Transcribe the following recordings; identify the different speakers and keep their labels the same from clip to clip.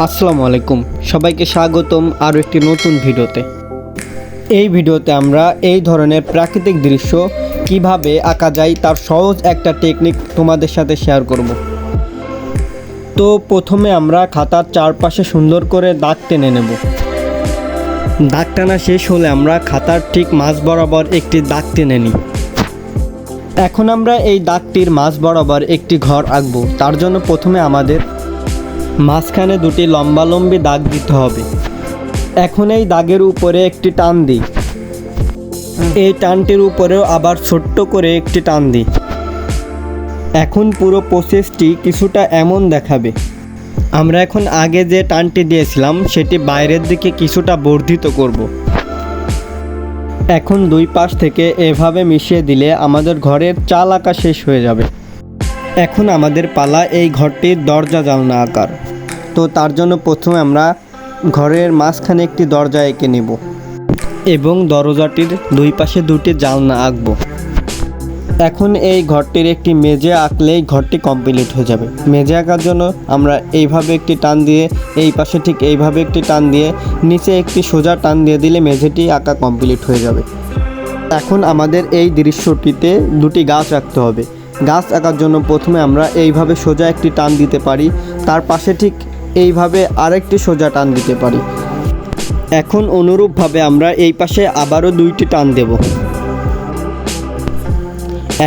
Speaker 1: আসসালামু আলাইকুম, সবাইকে স্বাগতম আরও একটি নতুন ভিডিওতে। এই ভিডিওতে আমরা এই ধরনের প্রাকৃতিক দৃশ্য কিভাবে আঁকা যায় তার সহজ একটা টেকনিক তোমাদের সাথে শেয়ার করব। তো প্রথমে আমরা খাতার চারপাশে সুন্দর করে দাগ টেনে নেব। দাগ টানা শেষ হলে আমরা খাতার ঠিক মাঝ বরাবর একটি দাগ টেনে নিই। এখন আমরা এই দাগটির মাঝ বরাবর একটি ঘর আঁকবো। তার জন্য প্রথমে আমাদের মাঝখানে দুটি লম্বালম্বি দাগ দিতে হবে। এখন এই দাগের উপরে একটি টান দিই, এই টানটির উপরেও আবার ছোট্ট করে একটি টান দিই। এখন পুরো প্রসেসটি কিছুটা এমন দেখাবে। আমরা এখন আগে যে টানটি দিয়েছিলাম সেটি বাইরের দিকে কিছুটা বর্ধিত করব। এখন দুই পাশ থেকে এভাবে মিশিয়ে দিলে আমাদের ঘরের চাল আঁকা শেষ হয়ে যাবে। এখন আমাদের পালা এই ঘরটির দরজা জানলা আঁকার। তো তার জন্য প্রথমে আমরা ঘরের মাঝখানে একটি দরজা এঁকে নেব এবং দরজাটির দুই পাশে দুটি জানলা আঁকব। এখন এই ঘরটির একটি মেঝে আঁকলেই ঘরটি কমপ্লিট হয়ে যাবে। মেঝে আঁকার জন্য আমরা এইভাবে একটি টান দিয়ে, এই পাশে ঠিক এইভাবে একটি টান দিয়ে, নিচে একটি সোজা টান দিয়ে দিলে মেঝেটি আঁকা কমপ্লিট হয়ে যাবে। এখন আমাদের এই দৃশ্যটিতে দুটি গাছ আঁকতে হবে। গাছ আঁকার জন্য প্রথমে আমরা এইভাবে সোজা একটি টান দিতে পারি, তার পাশে ঠিক এইভাবে আরেকটি সোজা টান দিতে পারি। এখন অনুরূপভাবে আমরা এই পাশে আবারও দুইটি টান দেব।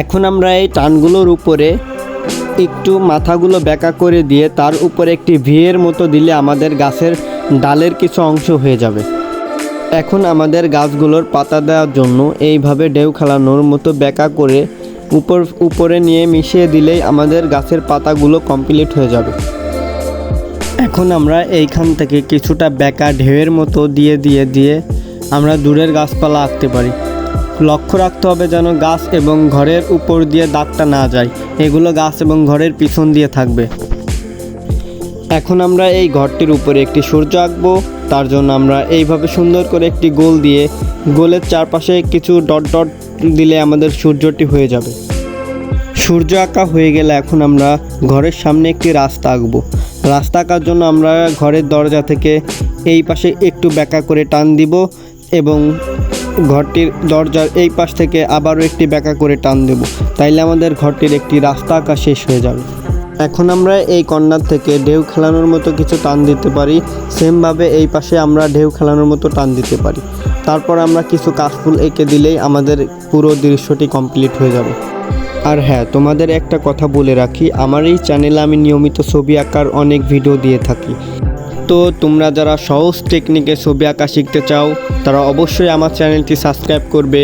Speaker 1: এখন আমরা এই টানগুলোর উপরে একটু মাথাগুলো বেঁকা করে দিয়ে তার উপরে একটি ভিয়ের মতো দিলে আমাদের গাছের ডালের কিছু অংশ হয়ে যাবে। এখন আমাদের গাছগুলোর পাতা দেওয়ার জন্য এইভাবে ঢেউ খেলানোর মতো বেঁকা করে উপরে নিয়ে মিশিয়ে দিলেই আমাদের গাছের পাতাগুলো কমপ্লিট হয়ে যাবে। এখন আমরা এইখান থেকে কিছুটা বেঁকা ঢেউয়ের মতো দিয়ে আমরা দূরের গাছপালা আঁকতে পারি। লক্ষ্য রাখতে হবে যেন গাছ এবং ঘরের উপর দিয়ে দাগটা না যায়, এগুলো গাছ এবং ঘরের পিছন দিয়ে থাকবে। এখন আমরা এই ঘরটির উপরে একটি সূর্য আঁকবো। তার জন্য আমরা এইভাবে সুন্দর করে একটি গোল দিয়ে, গোলের চারপাশে কিছু ডট ডট দিলে আমাদের সূর্যটি হয়ে যাবে। সূর্য আঁকা হয়ে গেলে এখন আমরা ঘরের সামনে একটি রাস্তা আঁকবো। রাস্তা আঁকার জন্য আমরা ঘরের দরজা থেকে এই পাশে একটু বেঁকা করে টান দিব এবং ঘরটির দরজার এই পাশ থেকে আবারও একটি বেঁকা করে টান দেব। তাইলে আমাদের ঘরটির একটি রাস্তা আঁকা শেষ হয়ে যাবে। এখন আমরা এই কর্নার থেকে ঢেউ খেলানোর মতো কিছু টান দিতে পারি। সেমভাবে এই পাশে আমরা ঢেউ খেলানোর মতো টান দিতে পারি। তারপর আমরা কিছু কাশফুল এঁকে দিলেই আমাদের পুরো দৃশ্যটি কমপ্লিট হয়ে যাবে। আর হ্যাঁ, তোমাদের একটা কথা বলে রাখি, আমার এই চ্যানেলে আমি নিয়মিত ছবি আঁকার অনেক ভিডিও দিয়ে থাকি। তো তোমরা যারা সহজ টেকনিকে ছবি আঁকা শিখতে চাও তারা অবশ্যই আমার চ্যানেলটি সাবস্ক্রাইব করবে।